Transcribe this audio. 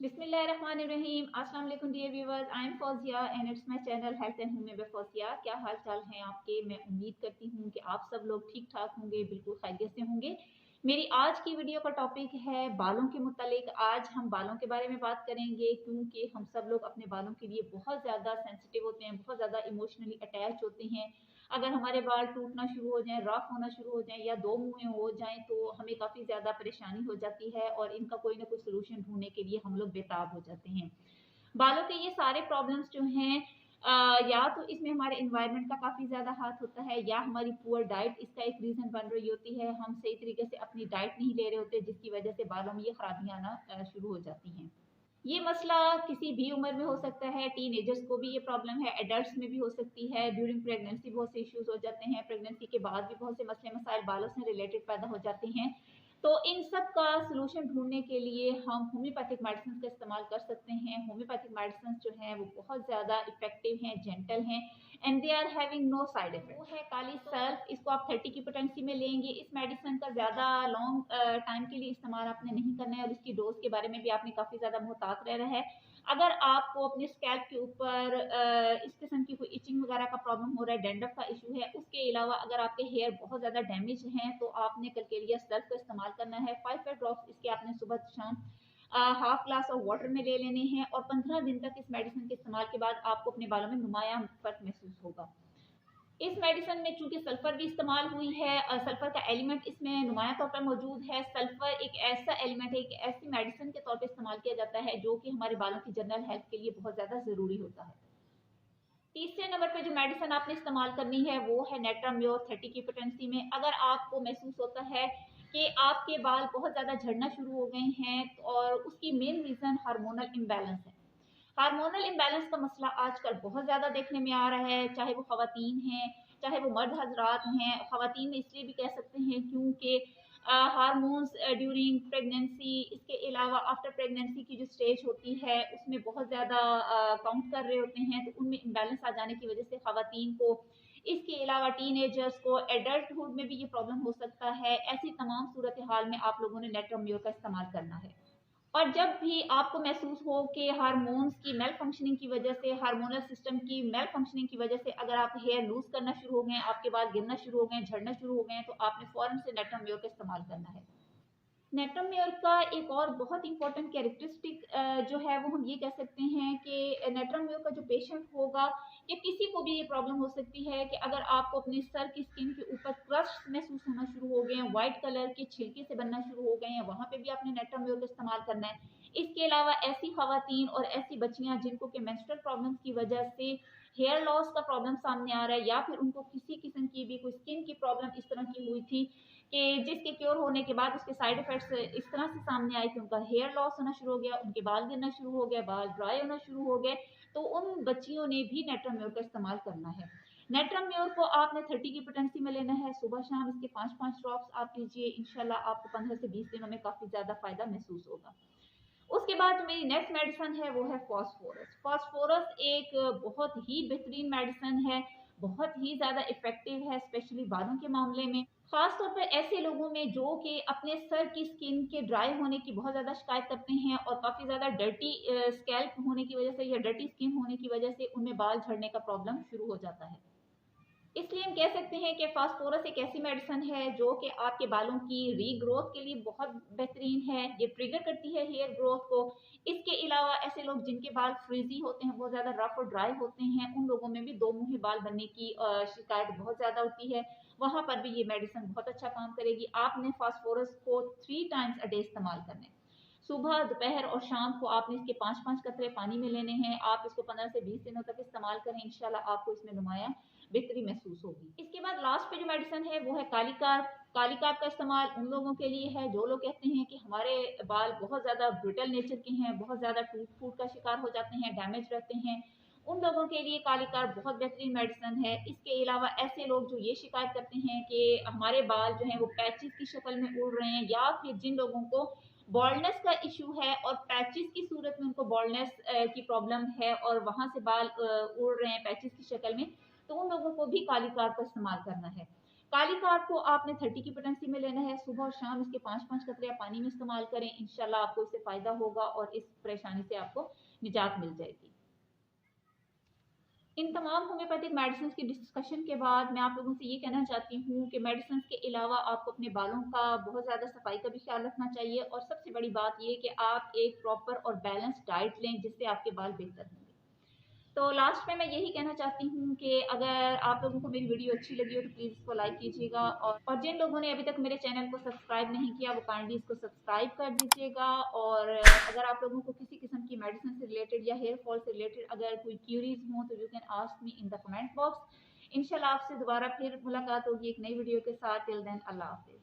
बिस्मिल्लाहिर्रहमानिर्रहीम। अस्सलाम वालेकुम dear viewers, I am Fauzia and it's my channel health and home में फौजिया। क्या हाल चाल हैं आपके? मैं उम्मीद करती हूँ कि आप सब लोग ठीक ठाक होंगे, बिल्कुल खैरियत से होंगे। मेरी आज की वीडियो का टॉपिक है बालों के मुतालिक। आज हम बालों के बारे में बात करेंगे क्योंकि हम सब लोग अपने बालों के लिए बहुत ज़्यादा सेंसिटिव होते हैं, बहुत ज़्यादा इमोशनली अटैच होते हैं। अगर हमारे बाल टूटना शुरू हो जाएं, रफ होना शुरू हो जाएं या दो मुँहे हो जाएं तो हमें काफ़ी ज़्यादा परेशानी हो जाती है और इनका कोई ना कोई सोल्यूशन ढूंढने के लिए हम लोग बेताब हो जाते हैं। बालों के ये सारे प्रॉब्लम्स जो हैं या तो इसमें हमारे इन्वायरमेंट का काफ़ी ज़्यादा हाथ होता है या हमारी पुअर डाइट इसका एक रीज़न बन रही होती है। हम सही तरीके से अपनी डाइट नहीं ले रहे होते जिसकी वजह से बालों में ये खराबियाँ आना शुरू हो जाती हैं। ये मसला किसी भी उम्र में हो सकता है, टीनेजर्स को भी ये प्रॉब्लम है, एडल्ट्स में भी हो सकती है। ड्यूरिंग प्रेगनेंसी बहुत से इश्यूज हो जाते हैं, प्रेगनेंसी के बाद भी बहुत से मसले मसाइल बालों से रिलेटेड पैदा हो जाते हैं। तो इन सब का सलूशन ढूंढने के लिए हम होम्योपैथिक मेडिसिन का इस्तेमाल कर सकते हैं। होम्योपैथिक मेडिसिन जो हैं वो बहुत ज़्यादा इफेक्टिव हैं, जेंटल हैं and they are having no side effect. वो है काली सल्फ। इसको आप 30 की पोटेंसी में लेंगे। इस मेडिसिन का ज़्यादा लॉन्ग टाइम के लिए इस्तेमाल आपने नहीं करना है और इसकी डोज के बारे में भी आपने काफ़ी ज़्यादा मुहतात रहना है। अगर आपको अपने स्कैल्प के ऊपर इस किस्म की कोई इचिंग वगैरह का प्रॉब्लम हो रहा है, डैंड्रफ का इशू है, उसके अलावा अगर आपके हेयर बहुत ज़्यादा डैमेज हैं तो आपने कलकेरिया सल्फ का इस्तेमाल करना है। 5 ड्रॉप्स इसके आपने सुबह शाम हाफ ग्लास ऑफ वाटर में ले लेने हैं और 15 दिन तक इस मेडिसिन के इस्तेमाल के बाद आपको अपने बालों में नुमाया फर्क महसूस होगा। इस मेडिसिन में चूंकि सल्फर भी इस्तेमाल हुई है और सल्फर का एलिमेंट इसमें नुमाया तौर पर मौजूद है। सल्फर एक ऐसा एलिमेंट है, एक ऐसी मेडिसिन के तौर पर इस्तेमाल किया जाता है जो कि हमारे बालों की जनरल हेल्थ के लिए बहुत ज़्यादा ज़रूरी होता है। तीसरे नंबर पे जो मेडिसिन आपने इस्तेमाल करनी है वो है नेट्राम्योर 30 की पोटेंसी में। अगर आपको महसूस होता है कि आपके बाल बहुत ज़्यादा झड़ना शुरू हो गए हैं और उसकी मेन रीज़न हार्मोनल इम्बैलेंस है। हार्मोनल इम्बैलेंस का मसला आजकल बहुत ज़्यादा देखने में आ रहा है, चाहे वो ख़वातीन हैं, चाहे वो मर्द हजरात हैं। ख़वातीन में इसलिए भी कह सकते हैं क्योंकि हार्मोन्स ड्यूरिंग प्रेगनेंसी, इसके अलावा आफ्टर प्रेगनेंसी की जो स्टेज होती है उसमें बहुत ज़्यादा काउंट कर रहे होते हैं, तो उनमें इम्बैलेंस आ जाने की वजह से ख़वातीन को, इसके अलावा टीनेजर्स को, एडल्टहुड में भी ये प्रॉब्लम हो सकता है। ऐसी तमाम सूरत हाल में आप लोगों ने नेट्राम्योर का इस्तेमाल करना है। और जब भी आपको महसूस हो कि हार्मोन्स की मेल फंक्शनिंग की वजह से, हार्मोनल सिस्टम की मेल फंक्शनिंग की वजह से अगर आप हेयर लूज करना शुरू हो गए, आपके बाल गिरना शुरू हो गए, झड़ना शुरू हो गए, तो आपने फौरन से नेट्राम्योर का इस्तेमाल करना है। नेट्राम्योर का एक और बहुत इंपॉर्टेंट कैरेक्टरिस्टिक जो है वो हम ये कह सकते हैं कि नेट्राम्योर का जो पेशेंट होगा या किसी को भी ये प्रॉब्लम हो सकती है कि अगर आपको अपने सर की स्किन के ऊपर क्रस्ट महसूस होना शुरू हो गए हैं, व्हाइट कलर के छिलके से बनना शुरू हो गए हैं, वहाँ पे भी आपने नेट्राम्योर का इस्तेमाल करना है। इसके अलावा ऐसी खवातीन और ऐसी बच्चियाँ जिनको कि मेंस्ट्रुअल प्रॉब्लम्स की वजह से हेयर लॉस का प्रॉब्लम सामने आ रहा है या फिर उनको किसी किस्म की भी कोई स्किन की प्रॉब्लम इस तरह की हुई थी कि जिसके क्योर होने के बाद उसके साइड इफेक्ट्स इस तरह से सामने आए कि उनका हेयर लॉस होना शुरू हो गया, उनके बाल गिरना शुरू हो गया, बाल ड्राई होना शुरू हो गए, तो उन बच्चियों ने भी नेट्राम्योर का इस्तेमाल करना है। नेट्राम्योर को आपने 30 की पोटेंसी में लेना है। सुबह शाम इसके 5-5 ड्रॉप्स आप लीजिए, इंशाल्लाह आपको 15 से 20 दिनों में काफ़ी ज़्यादा फायदा महसूस होगा। उसके बाद जो मेरी नेक्स्ट मेडिसिन है वो है फॉस्फोरस। फॉस्फोरस एक बहुत ही बेहतरीन मेडिसिन है, बहुत ही ज़्यादा इफेक्टिव है, स्पेशली बालों के मामले में। खास तौर पर ऐसे लोगों में जो कि अपने सर की स्किन के ड्राई होने की बहुत ज़्यादा शिकायत करते हैं और काफ़ी ज़्यादा डर्टी स्कैल्प होने की वजह से या डर्टी स्किन होने की वजह से उनमें बाल झड़ने का प्रॉब्लम शुरू हो जाता है। इसलिए हम कह सकते हैं कि फास्फोरस एक ऐसी मेडिसिन है जो कि आपके बालों की रीग्रोथ के लिए बहुत बेहतरीन है। ये ट्रिगर करती है हेयर ग्रोथ को। इसके अलावा ऐसे लोग जिनके बाल फ्रीजी होते हैं, बहुत ज़्यादा रफ और ड्राई होते हैं, उन लोगों में भी दो मुंहे बाल बनने की शिकायत बहुत ज़्यादा होती है, वहाँ पर भी ये मेडिसिन बहुत अच्छा काम करेगी। आपने फास्फोरस को 3 टाइम्स अ डे इस्तेमाल करना है। सुबह, दोपहर और शाम को आपने इसके 5-5 कतरे पानी में लेने हैं। आप इसको 15 से 20 दिनों तक इस्तेमाल करें, इंशाल्लाह आपको इसमें नुमाया बेहतरी महसूस होगी। इसके बाद लास्ट पे जो मेडिसिन है वो है कालीकार्प। कालीकार्प का इस्तेमाल उन लोगों के लिए है जो लोग कहते हैं कि हमारे बाल बहुत ज़्यादा ब्रिटल नेचर के हैं, बहुत ज़्यादा टूट फूट का शिकार हो जाते हैं, डैमेज रहते हैं। उन लोगों के लिए कालीकार्प बहुत बेहतरीन मेडिसिन है। इसके अलावा ऐसे लोग जो ये शिकायत करते हैं कि हमारे बाल जो हैं वो पैचेस की शक्ल में उड़ रहे हैं या फिर जिन लोगों को बॉल्डनेस का इशू है और पैचेस की सूरत में उनको बॉल्डनेस की प्रॉब्लम है और वहाँ से बाल उड़ रहे हैं पैचेस की शक्ल में, तो उन लोगों को भी कालीकार का इस्तेमाल करना है। काली कार को आपने 30 की पोटेंसी में लेना है। सुबह और शाम इसके 5-5 कतरे आप पानी में इस्तेमाल करें, इंशाल्लाह आपको इससे फायदा होगा और इस परेशानी से आपको निजात मिल जाएगी। इन तमाम होम्योपैथिक मेडिसिन की डिस्कशन के बाद मैं आप लोगों से ये कहना चाहती हूँ कि मेडिसिन के अलावा आपको अपने बालों का बहुत ज़्यादा सफाई का भी ख्याल रखना चाहिए और सबसे बड़ी बात ये कि आप एक प्रॉपर और बैलेंस डाइट लें जिससे आपके बाल बेहतर होंगे। तो लास्ट में मैं यही कहना चाहती हूँ कि अगर आप लोगों को मेरी वीडियो अच्छी लगी हो तो प्लीज़ इसको लाइक कीजिएगा और जिन लोगों ने अभी तक मेरे चैनल को सब्सक्राइब नहीं किया वो काइंडली इसको सब्सक्राइब कर दीजिएगा। और अगर आप लोगों को किसी किस्म की मेडिसिन से रिलेटेड या हेयर फॉल से रिलेटेड अगर कोई क्यूरीज हो तो you can ask me in the comment box. इंशाल्लाह आपसे दोबारा फिर मुलाकात होगी एक नई वीडियो के साथ। टिल देन अल्लाह हाफिज़।